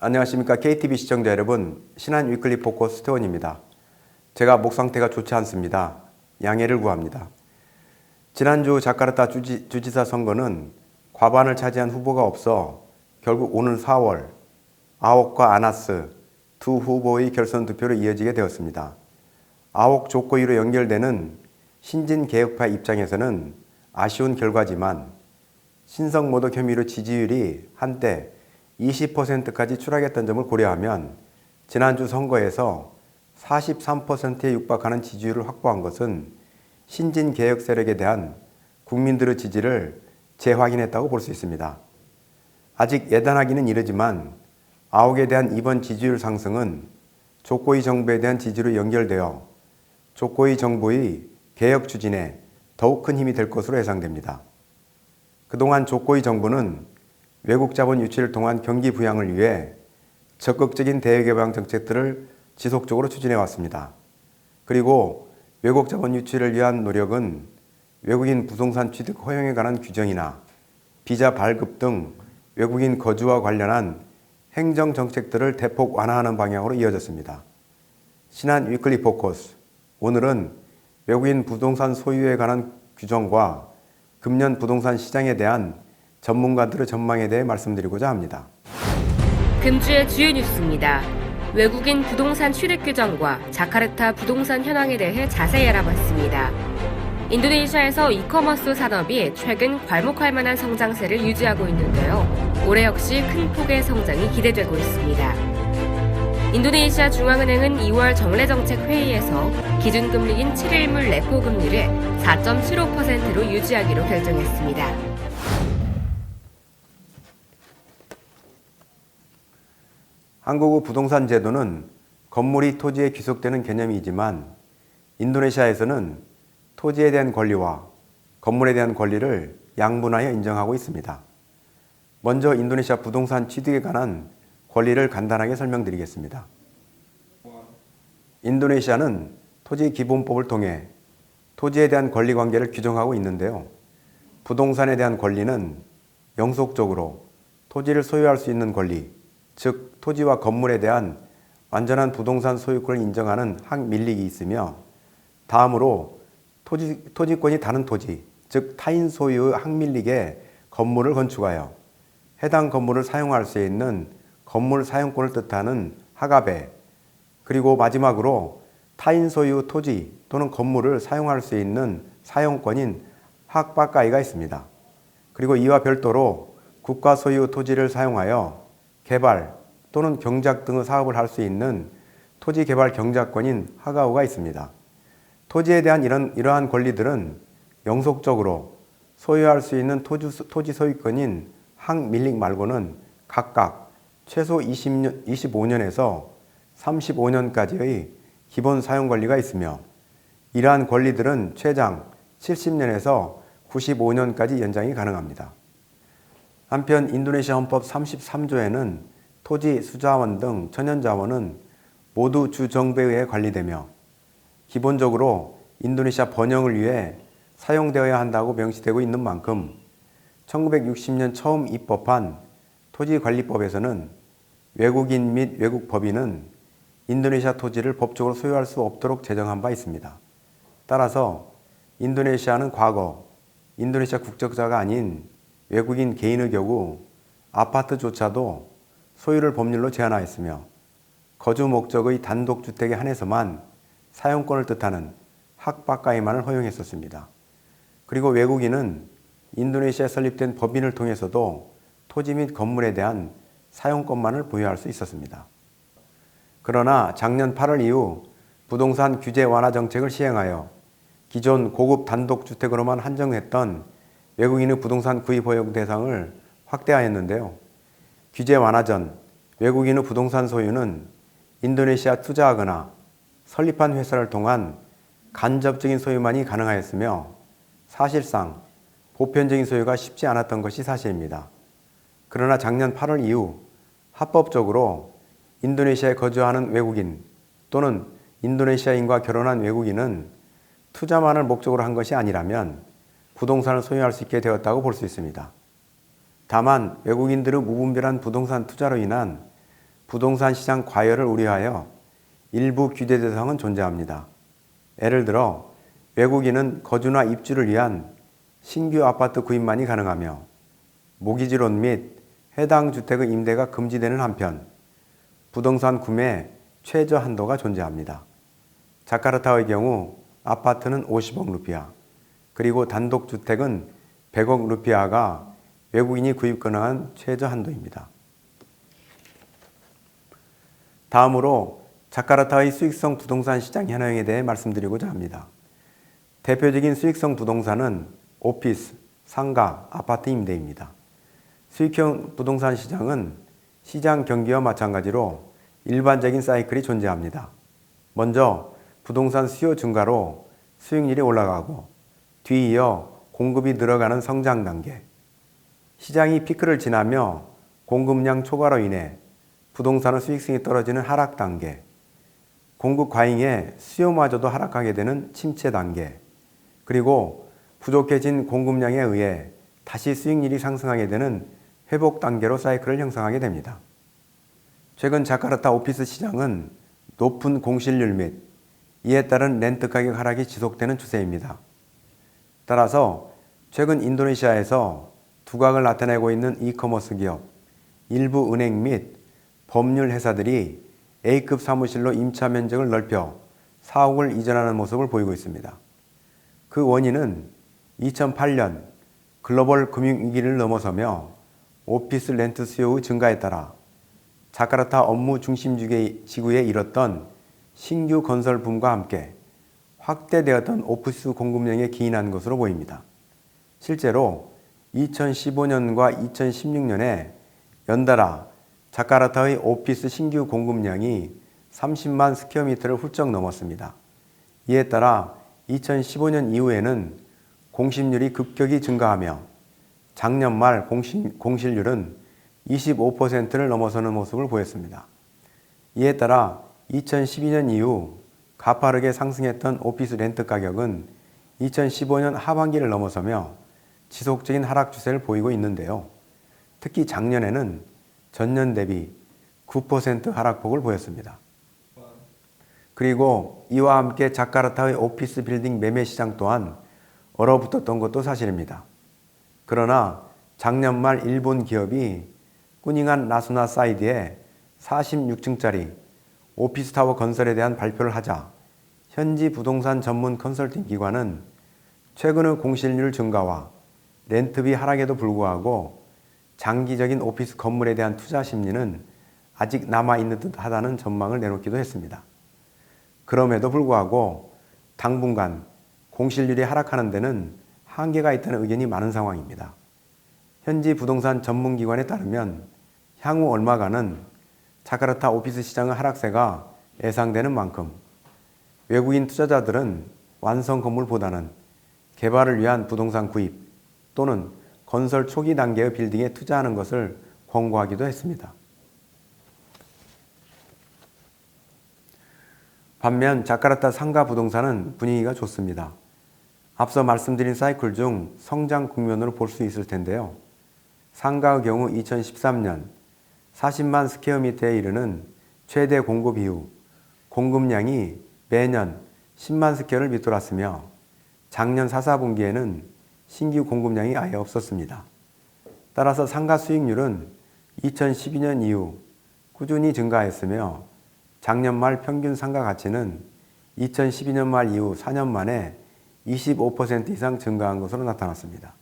안녕하십니까. KTV 시청자 여러분, 신한 위클리 포커스 태원입니다. 제가 목 상태가 좋지 않습니다. 양해를 구합니다. 지난주 자카르타 주지사 선거는 과반을 차지한 후보가 없어 결국 오는 4월 아옥과 아나스 두 후보의 결선 투표로 이어지게 되었습니다. 아옥 조코이로 연결되는 신진개혁파 입장에서는 아쉬운 결과지만 신성모독 혐의로 지지율이 한때 20%까지 추락했던 점을 고려하면 지난주 선거에서 43%에 육박하는 지지율을 확보한 것은 신진개혁 세력에 대한 국민들의 지지를 재확인했다고 볼 수 있습니다. 아직 예단하기는 이르지만 아옥에 대한 이번 지지율 상승은 조코이 정부에 대한 지지로 연결되어 조코이 정부의 개혁 추진에 더욱 큰 힘이 될 것으로 예상됩니다. 그동안 조코이 정부는 외국 자본 유치를 통한 경기 부양을 위해 적극적인 대외개방 정책들을 지속적으로 추진해 왔습니다. 그리고 외국 자본 유치를 위한 노력은 외국인 부동산 취득 허용에 관한 규정이나 비자 발급 등 외국인 거주와 관련한 행정 정책들을 대폭 완화하는 방향으로 이어졌습니다. 신한 위클리 포커스, 오늘은 외국인 부동산 소유에 관한 규정과 금년 부동산 시장에 대한 전문가들의 전망에 대해 말씀드리고자 합니다. 금주의 주요 뉴스입니다. 외국인 부동산 출입 규정과 자카르타 부동산 현황에 대해 자세히 알아봤습니다. 인도네시아에서 이커머스 산업이 최근 괄목할 만한 성장세를 유지하고 있는데요. 올해 역시 큰 폭의 성장이 기대되고 있습니다. 인도네시아 중앙은행은 2월 정례정책회의에서 기준금리인 7일물 레포 금리를 4.75%로 유지하기로 결정했습니다. 한국의 부동산 제도는 건물이 토지에 귀속되는 개념이지만 인도네시아에서는 토지에 대한 권리와 건물에 대한 권리를 양분하여 인정하고 있습니다. 먼저 인도네시아 부동산 취득에 관한 권리를 간단하게 설명드리겠습니다. 인도네시아는 토지기본법을 통해 토지에 대한 권리 관계를 규정하고 있는데요. 부동산에 대한 권리는 영속적으로 토지를 소유할 수 있는 권리, 즉 토지와 건물에 대한 완전한 부동산 소유권을 인정하는 항밀릭이 있으며 다음으로 토지권이 다른 토지, 즉 타인 소유의 항밀릭에 건물을 건축하여 해당 건물을 사용할 수 있는 건물 사용권을 뜻하는 하가베, 그리고 마지막으로 타인 소유 토지 또는 건물을 사용할 수 있는 사용권인 학바까이가 있습니다. 그리고 이와 별도로 국가 소유 토지를 사용하여 개발 또는 경작 등의 사업을 할 수 있는 토지개발 경작권인 하가우가 있습니다. 토지에 대한 이러한 권리들은 영속적으로 소유할 수 있는 토지 소유권인 항밀릭 말고는 각각 최소 25년에서 35년까지의 기본 사용 권리가 있으며 이러한 권리들은 최장 70년에서 95년까지 연장이 가능합니다. 한편 인도네시아 헌법 33조에는 토지, 수자원 등 천연자원은 모두 주정부에 의해 관리되며 기본적으로 인도네시아 번영을 위해 사용되어야 한다고 명시되고 있는 만큼 1960년 처음 입법한 토지관리법에서는 외국인 및 외국 법인은 인도네시아 토지를 법적으로 소유할 수 없도록 제정한 바 있습니다. 따라서 인도네시아는 과거 인도네시아 국적자가 아닌 외국인 개인의 경우 아파트조차도 소유를 법률로 제한하였으며 거주 목적의 단독주택에 한해서만 사용권을 뜻하는 학바까이만을 허용했었습니다. 그리고 외국인은 인도네시아에 설립된 법인을 통해서도 토지 및 건물에 대한 사용권만을 보유할 수 있었습니다. 그러나 작년 8월 이후 부동산 규제 완화 정책을 시행하여 기존 고급 단독주택으로만 한정했던 외국인의 부동산 구입 허용 대상을 확대하였는데요. 규제 완화 전 외국인의 부동산 소유는 인도네시아 투자하거나 설립한 회사를 통한 간접적인 소유만이 가능하였으며 사실상 보편적인 소유가 쉽지 않았던 것이 사실입니다. 그러나 작년 8월 이후 합법적으로 인도네시아에 거주하는 외국인 또는 인도네시아인과 결혼한 외국인은 투자만을 목적으로 한 것이 아니라면 부동산을 소유할 수 있게 되었다고 볼 수 있습니다. 다만 외국인들의 무분별한 부동산 투자로 인한 부동산 시장 과열을 우려하여 일부 규제 대상은 존재합니다. 예를 들어 외국인은 거주나 입주를 위한 신규 아파트 구입만이 가능하며 모기지론 및 해당 주택의 임대가 금지되는 한편 부동산 구매 최저 한도가 존재합니다. 자카르타의 경우 아파트는 50억 루피아, 그리고 단독주택은 100억 루피아가 외국인이 구입 가능한 최저 한도입니다. 다음으로 자카르타의 수익성 부동산 시장 현황에 대해 말씀드리고자 합니다. 대표적인 수익성 부동산은 오피스, 상가, 아파트 임대입니다. 수익형 부동산 시장은 시장 경기와 마찬가지로 일반적인 사이클이 존재합니다. 먼저 부동산 수요 증가로 수익률이 올라가고 뒤이어 공급이 늘어가는 성장 단계, 시장이 피크를 지나며 공급량 초과로 인해 부동산의 수익성이 떨어지는 하락 단계, 공급 과잉에 수요마저도 하락하게 되는 침체 단계, 그리고 부족해진 공급량에 의해 다시 수익률이 상승하게 되는 회복 단계로 사이클을 형성하게 됩니다. 최근 자카르타 오피스 시장은 높은 공실률 및 이에 따른 렌트 가격 하락이 지속되는 추세입니다. 따라서 최근 인도네시아에서 두각을 나타내고 있는 이커머스 기업, 일부 은행 및 법률 회사들이 A급 사무실로 임차 면적을 넓혀 사옥을 이전하는 모습을 보이고 있습니다. 그 원인은 2008년 글로벌 금융위기를 넘어서며 오피스 렌트 수요의 증가에 따라 자카르타 업무 중심 지구에 이뤘던 신규 건설 붐과 함께 확대되었던 오피스 공급량에 기인한 것으로 보입니다. 실제로 2015년과 2016년에 연달아 자카르타의 오피스 신규 공급량이 30만 스퀘어미터를 훌쩍 넘었습니다. 이에 따라 2015년 이후에는 공실률이 급격히 증가하며 작년 말 공실률은 25%를 넘어서는 모습을 보였습니다. 이에 따라 2012년 이후 가파르게 상승했던 오피스 렌트 가격은 2015년 하반기를 넘어서며 지속적인 하락 추세를 보이고 있는데요. 특히 작년에는 전년 대비 9% 하락폭을 보였습니다. 그리고 이와 함께 자카르타의 오피스 빌딩 매매 시장 또한 얼어붙었던 것도 사실입니다. 그러나 작년 말 일본 기업이 꾸닝한 라수나 사이드에 46층짜리 오피스타워 건설에 대한 발표를 하자 현지 부동산 전문 컨설팅 기관은 최근의 공실률 증가와 렌트비 하락에도 불구하고 장기적인 오피스 건물에 대한 투자 심리는 아직 남아있는 듯하다는 전망을 내놓기도 했습니다. 그럼에도 불구하고 당분간 공실률이 하락하는 데는 한계가 있다는 의견이 많은 상황입니다. 현지 부동산 전문기관에 따르면 향후 얼마간은 자카르타 오피스 시장의 하락세가 예상되는 만큼 외국인 투자자들은 완성 건물보다는 개발을 위한 부동산 구입 또는 건설 초기 단계의 빌딩에 투자하는 것을 권고하기도 했습니다. 반면 자카르타 상가 부동산은 분위기가 좋습니다. 앞서 말씀드린 사이클 중 성장 국면으로 볼 수 있을 텐데요. 상가의 경우 2013년 40만 스퀘어미터에 이르는 최대 공급 이후 공급량이 매년 10만 스퀘어를 밑돌았으며 작년 4, 4분기에는 신규 공급량이 아예 없었습니다. 따라서 상가 수익률은 2012년 이후 꾸준히 증가했으며 작년 말 평균 상가 가치는 2012년 말 이후 4년 만에 25% 이상 증가한 것으로 나타났습니다.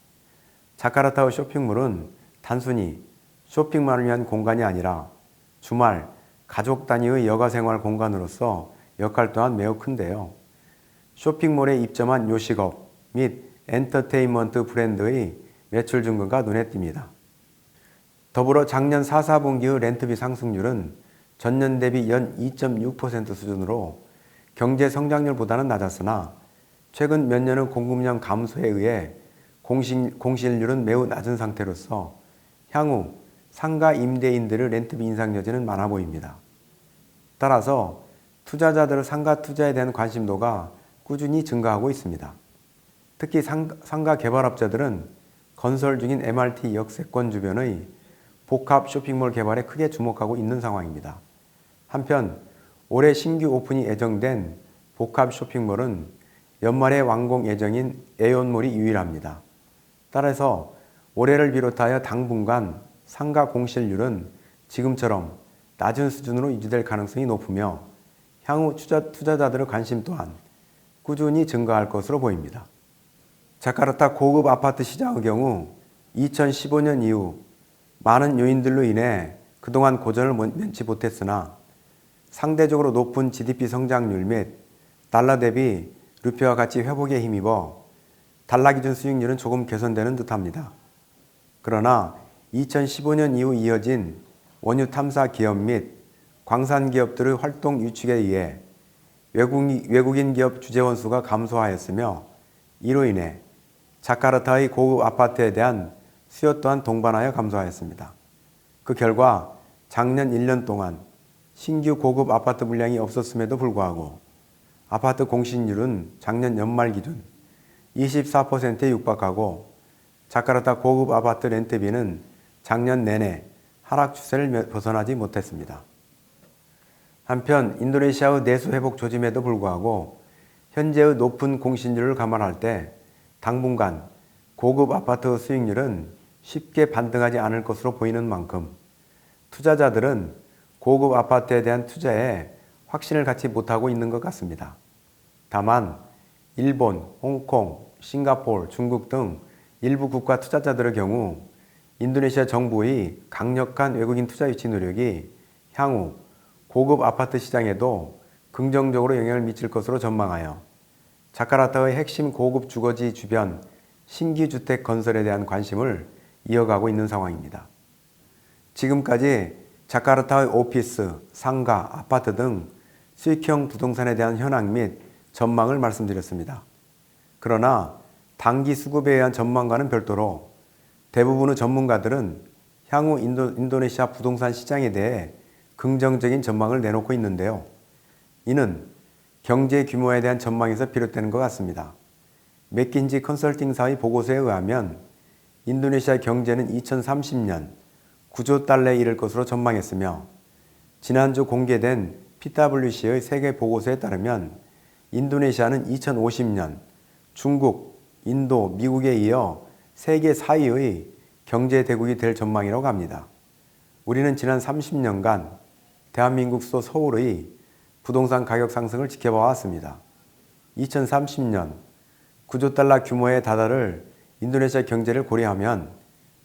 자카르타의 쇼핑몰은 단순히 쇼핑만을 위한 공간이 아니라 주말, 가족 단위의 여가생활 공간으로서 역할 또한 매우 큰데요. 쇼핑몰에 입점한 요식업 및 엔터테인먼트 브랜드의 매출 증가가 눈에 띕니다. 더불어 작년 4, 4분기의 렌트비 상승률은 전년 대비 연 2.6% 수준으로 경제 성장률보다는 낮았으나 최근 몇 년의 공급량 감소에 의해 공실률은 매우 낮은 상태로서 향후 상가 임대인들의 렌트비 인상 여지는 많아 보입니다. 따라서 투자자들의 상가 투자에 대한 관심도가 꾸준히 증가하고 있습니다. 특히 상가 개발업자들은 건설 중인 MRT 역세권 주변의 복합 쇼핑몰 개발에 크게 주목하고 있는 상황입니다. 한편 올해 신규 오픈이 예정된 복합 쇼핑몰은 연말에 완공 예정인 에온몰이 유일합니다. 따라서 올해를 비롯하여 당분간 상가 공실률은 지금처럼 낮은 수준으로 유지될 가능성이 높으며 향후 투자자들의 관심 또한 꾸준히 증가할 것으로 보입니다. 자카르타 고급 아파트 시장의 경우 2015년 이후 많은 요인들로 인해 그동안 고전을 면치 못했으나 상대적으로 높은 GDP 성장률 및 달러 대비 루피와 같이 회복에 힘입어 달러 기준 수익률은 조금 개선되는 듯합니다. 그러나 2015년 이후 이어진 원유 탐사 기업 및 광산 기업들의 활동 유축에 의해 외국인 기업 주재원 수가 감소하였으며 이로 인해 자카르타의 고급 아파트에 대한 수요 또한 동반하여 감소하였습니다. 그 결과 작년 1년 동안 신규 고급 아파트 물량이 없었음에도 불구하고 아파트 공시율은 작년 연말 기준 24%에 육박하고 자카르타 고급 아파트 렌트비는 작년 내내 하락 추세를 벗어나지 못했습니다. 한편 인도네시아의 내수 회복 조짐에도 불구하고 현재의 높은 공시율을 감안할 때 당분간 고급 아파트 수익률은 쉽게 반등하지 않을 것으로 보이는 만큼 투자자들은 고급 아파트에 대한 투자에 확신을 갖지 못하고 있는 것 같습니다. 다만 일본, 홍콩, 싱가포르, 중국 등 일부 국가 투자자들의 경우 인도네시아 정부의 강력한 외국인 투자 유치 노력이 향후 고급 아파트 시장에도 긍정적으로 영향을 미칠 것으로 전망하여 자카르타의 핵심 고급 주거지 주변 신규 주택 건설에 대한 관심을 이어가고 있는 상황입니다. 지금까지 자카르타의 오피스, 상가, 아파트 등 수익형 부동산에 대한 현황 및 전망을 말씀드렸습니다. 그러나 단기 수급에 의한 전망과는 별도로 대부분의 전문가들은 향후 인도네시아 부동산 시장에 대해 긍정적인 전망을 내놓고 있는데요. 이는 경제 규모에 대한 전망에서 비롯되는 것 같습니다. 맥킨지 컨설팅사의 보고서에 의하면 인도네시아 경제는 2030년 9조 달러에 이를 것으로 전망했으며 지난주 공개된 PwC의 세계 보고서에 따르면 인도네시아는 2050년 중국, 인도, 미국에 이어 세계 4위의 경제 대국이 될 전망이라고 합니다. 우리는 지난 30년간 대한민국 수도 서울의 부동산 가격 상승을 지켜봐 왔습니다. 2030년 9조 달러 규모에 다다를 인도네시아 경제를 고려하면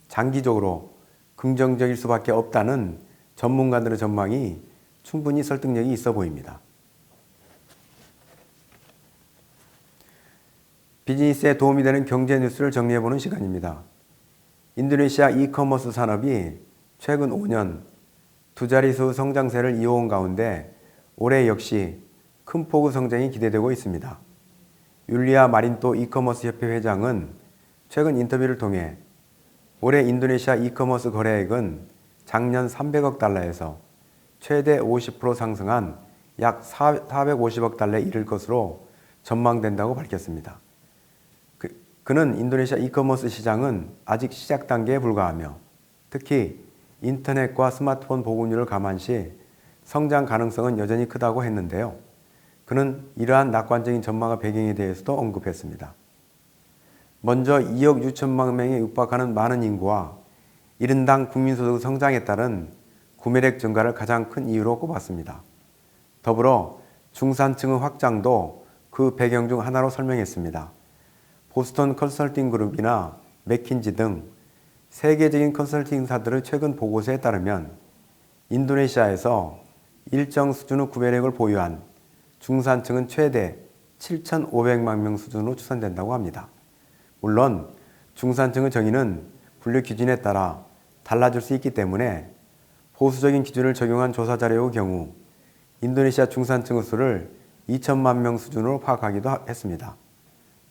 장기적으로 긍정적일 수밖에 없다는 전문가들의 전망이 충분히 설득력이 있어 보입니다. 비즈니스에 도움이 되는 경제 뉴스를 정리해보는 시간입니다. 인도네시아 이커머스 산업이 최근 5년 두 자릿수 성장세를 이어온 가운데 올해 역시 큰 폭의 성장이 기대되고 있습니다. 율리아 마린토 이커머스 협회 회장은 최근 인터뷰를 통해 올해 인도네시아 이커머스 거래액은 작년 300억 달러에서 최대 50% 상승한 약 450억 달러에 이를 것으로 전망된다고 밝혔습니다. 그는 인도네시아 이커머스 시장은 아직 시작 단계에 불과하며 특히 인터넷과 스마트폰 보급률을 감안시 성장 가능성은 여전히 크다고 했는데요. 그는 이러한 낙관적인 전망의 배경에 대해서도 언급했습니다. 먼저 2억 6천만 명에 육박하는 많은 인구와 1인당 국민소득 성장에 따른 구매력 증가를 가장 큰 이유로 꼽았습니다. 더불어 중산층의 확장도 그 배경 중 하나로 설명했습니다. 보스턴 컨설팅 그룹이나 맥킨지 등 세계적인 컨설팅사들의 최근 보고서에 따르면 인도네시아에서 일정 수준의 구매력을 보유한 중산층은 최대 7,500만 명 수준으로 추산된다고 합니다. 물론 중산층의 정의는 분류 기준에 따라 달라질 수 있기 때문에 보수적인 기준을 적용한 조사 자료의 경우 인도네시아 중산층의 수를 2천만 명 수준으로 파악하기도 했습니다.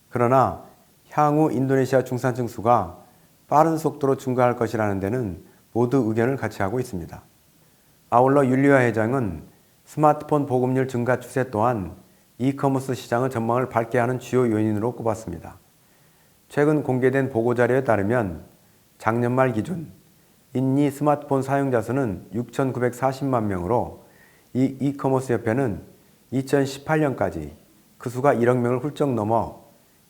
그러나 향후 인도네시아 중산층 수가 빠른 속도로 증가할 것이라는 데는 모두 의견을 같이 하고 있습니다. 아울러 율리아 회장은 스마트폰 보급률 증가 추세 또한 이커머스 시장의 전망을 밝게 하는 주요 요인으로 꼽았습니다. 최근 공개된 보고자료에 따르면 작년 말 기준 인니 스마트폰 사용자 수는 6,940만 명으로 이 이커머스 협회는 2018년까지 그 수가 1억 명을 훌쩍 넘어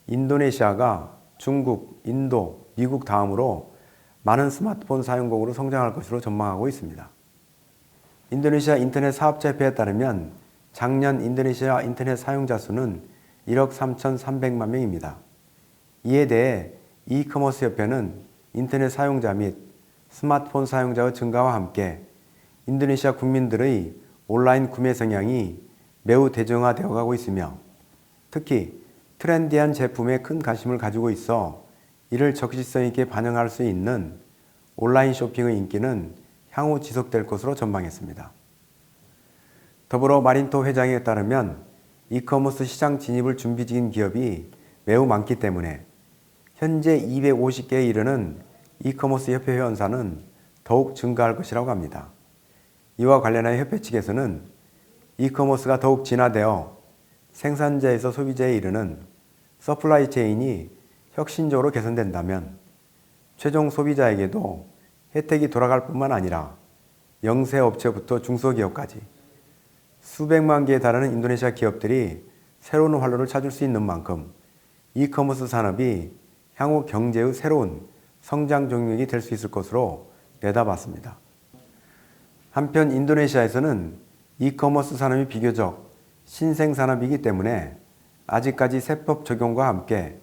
인도네시아가 중국, 인도, 미국 다음으로 많은 스마트폰 사용국으로 성장할 것으로 전망하고 있습니다. 인도네시아 인터넷 사업자 협회에 따르면 작년 인도네시아 인터넷 사용자 수는 1억 3,300만 명입니다. 이에 대해 이커머스 협회는 인터넷 사용자 및 스마트폰 사용자의 증가와 함께 인도네시아 국민들의 온라인 구매 성향이 매우 대중화되어 가고 있으며 특히 트렌디한 제품에 큰 관심을 가지고 있어 이를 적시성 있게 반영할 수 있는 온라인 쇼핑의 인기는 향후 지속될 것으로 전망했습니다. 더불어 마린토 회장에 따르면 이커머스 시장 진입을 준비 중인 기업이 매우 많기 때문에 현재 250개에 이르는 이커머스 협회 회원사는 더욱 증가할 것이라고 합니다. 이와 관련하여 협회 측에서는 이커머스가 더욱 진화되어 생산자에서 소비자에 이르는 서플라이 체인이 혁신적으로 개선된다면 최종 소비자에게도 혜택이 돌아갈 뿐만 아니라 영세업체부터 중소기업까지 수백만 개에 달하는 인도네시아 기업들이 새로운 활로를 찾을 수 있는 만큼 이커머스 산업이 향후 경제의 새로운 성장 종목이 될 수 있을 것으로 내다봤습니다. 한편 인도네시아에서는 이커머스 산업이 비교적 신생 산업이기 때문에 아직까지 세법 적용과 함께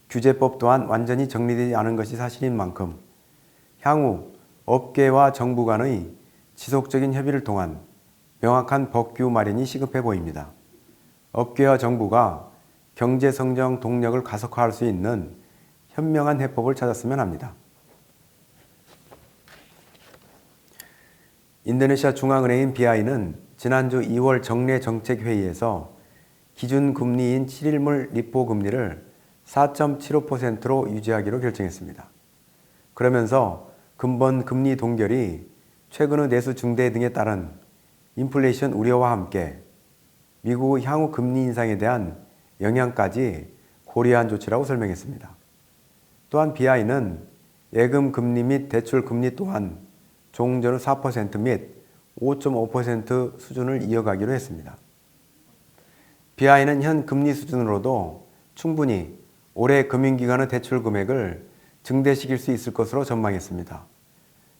규제법 또한 완전히 정리되지 않은 것이 사실인 만큼 향후 업계와 정부 간의 지속적인 협의를 통한 명확한 법규 마련이 시급해 보입니다. 업계와 정부가 경제 성장 동력을 가속화할 수 있는 현명한 해법을 찾았으면 합니다. 인도네시아 중앙은행인 BI는 지난주 2월 정례 정책회의에서 기준금리인 7일물 리포 금리를 4.75%로 유지하기로 결정했습니다. 그러면서 근본 금리 동결이 최근의 내수 증대 등에 따른 인플레이션 우려와 함께 미국의 향후 금리 인상에 대한 영향까지 고려한 조치라고 설명했습니다. 또한 BI는 예금 금리 및 대출 금리 또한 조금 전의 4% 및 5.5% 수준을 이어가기로 했습니다. BI는 현 금리 수준으로도 충분히 올해 금융기관의 대출 금액을 증대시킬 수 있을 것으로 전망했습니다.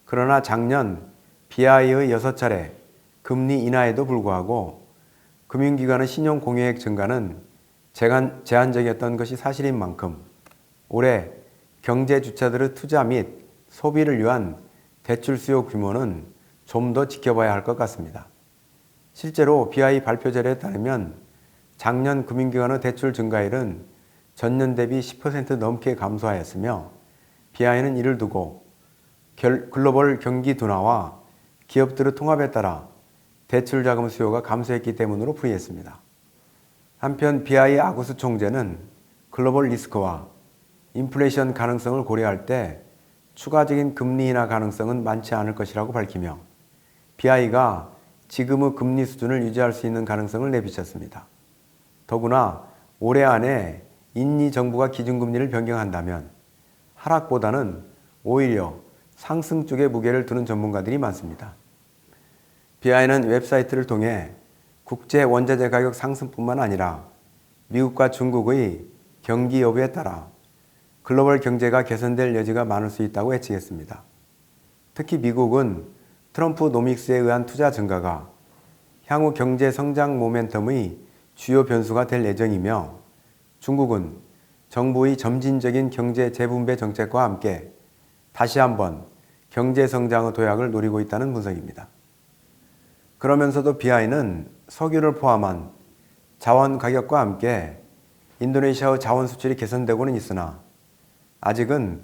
그러나 작년 BI의 6차례 금리 인하에도 불구하고 금융기관의 신용 공여액 증가는 제한적이었던 것이 사실인 만큼 올해 경제 주체들의 투자 및 소비를 위한 대출 수요 규모는 좀 더 지켜봐야 할 것 같습니다. 실제로 BI 발표 자료에 따르면 작년 금융기관의 대출 증가율은 전년 대비 10% 넘게 감소하였으며 BI는 이를 두고 글로벌 경기 둔화와 기업들의 통합에 따라 대출 자금 수요가 감소했기 때문으로 풀이했습니다. 한편 BI 아구스 총재는 글로벌 리스크와 인플레이션 가능성을 고려할 때 추가적인 금리 인하 가능성은 많지 않을 것이라고 밝히며 BI가 지금의 금리 수준을 유지할 수 있는 가능성을 내비쳤습니다. 더구나 올해 안에 인니 정부가 기준금리를 변경한다면 하락보다는 오히려 상승 쪽에 무게를 두는 전문가들이 많습니다. BI는 웹사이트를 통해 국제 원자재 가격 상승뿐만 아니라 미국과 중국의 경기 여부에 따라 글로벌 경제가 개선될 여지가 많을 수 있다고 예측했습니다. 특히 미국은 트럼프 노믹스에 의한 투자 증가가 향후 경제 성장 모멘텀의 주요 변수가 될 예정이며 중국은 정부의 점진적인 경제 재분배 정책과 함께 다시 한번 경제 성장의 도약을 노리고 있다는 분석입니다. 그러면서도 BI는 석유를 포함한 자원 가격과 함께 인도네시아의 자원 수출이 개선되고는 있으나 아직은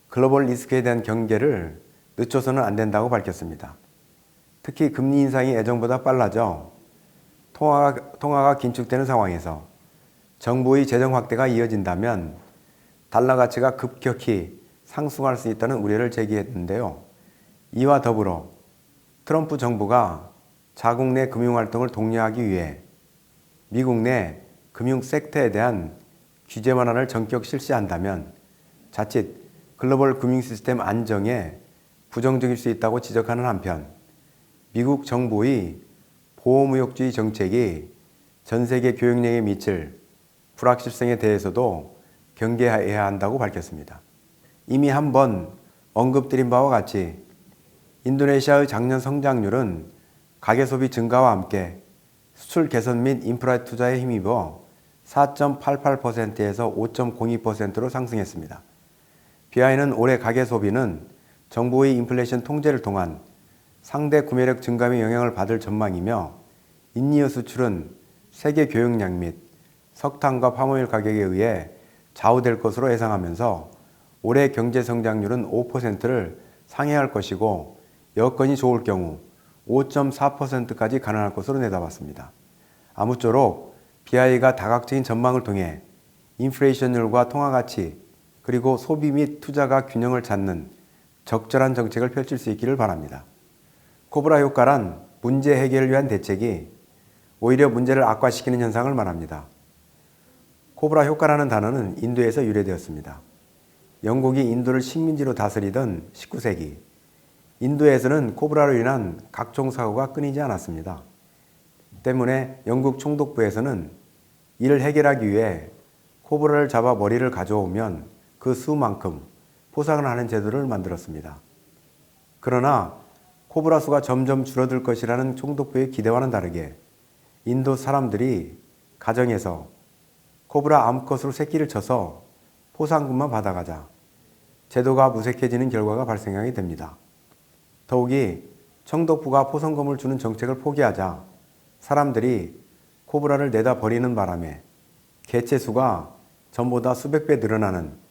글로벌 리스크에 대한 경계를 늦춰서는 안 된다고 밝혔습니다. 특히 금리 인상이 예정보다 빨라져 통화가 긴축되는 상황에서 정부의 재정 확대가 이어진다면 달러 가치가 급격히 상승할 수 있다는 우려를 제기했는데요. 이와 더불어 트럼프 정부가 자국 내 금융활동을 독려하기 위해 미국 내 금융 섹터에 대한 규제 완화를 전격 실시한다면 자칫 글로벌 금융 시스템 안정에 부정적일 수 있다고 지적하는 한편 미국 정부의 보호무역주의 정책이 전 세계 교역량에 미칠 불확실성에 대해서도 경계해야 한다고 밝혔습니다. 이미 한번 언급드린 바와 같이 인도네시아의 작년 성장률은 가계소비 증가와 함께 수출 개선 및 인프라 투자에 힘입어 4.88%에서 5.02%로 상승했습니다. BI는 올해 가계소비는 정부의 인플레이션 통제를 통한 상대 구매력 증감의 영향을 받을 전망이며 인니어 수출은 세계 교역량 및 석탄과 파모일 가격에 의해 좌우될 것으로 예상하면서 올해 경제 성장률은 5%를 상회할 것이고 여건이 좋을 경우 5.4%까지 가능할 것으로 내다봤습니다. 아무쪼록 BI가 다각적인 전망을 통해 인플레이션율과 통화가치 그리고 소비 및 투자가 균형을 찾는 적절한 정책을 펼칠 수 있기를 바랍니다. 코브라 효과란 문제 해결을 위한 대책이 오히려 문제를 악화시키는 현상을 말합니다. 코브라 효과라는 단어는 인도에서 유래되었습니다. 영국이 인도를 식민지로 다스리던 19세기, 인도에서는 코브라로 인한 각종 사고가 끊이지 않았습니다. 때문에 영국 총독부에서는 이를 해결하기 위해 코브라를 잡아 머리를 가져오면 그 수만큼 포상을 하는 제도를 만들었습니다. 그러나 코브라 수가 점점 줄어들 것이라는 총독부의 기대와는 다르게 인도 사람들이 가정에서 코브라 암컷으로 새끼를 쳐서 포상금만 받아가자 제도가 무색해지는 결과가 발생하게 됩니다. 더욱이 총독부가 포상금을 주는 정책을 포기하자 사람들이 코브라를 내다 버리는 바람에 개체 수가 전보다 수백 배 늘어나는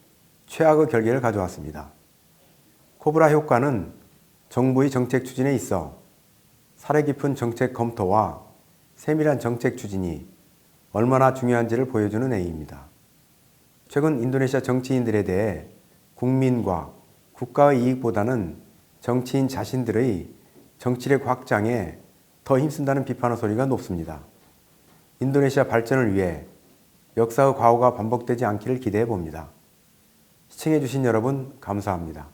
최악의 결과를 가져왔습니다. 코브라 효과는 정부의 정책 추진에 있어 사려 깊은 정책 검토와 세밀한 정책 추진이 얼마나 중요한지를 보여주는 A입니다. 최근 인도네시아 정치인들에 대해 국민과 국가의 이익보다는 정치인 자신들의 정치력 확장에 더 힘쓴다는 비판의 소리가 높습니다. 인도네시아 발전을 위해 역사의 과오가 반복되지 않기를 기대해 봅니다. 시청해주신 여러분 감사합니다.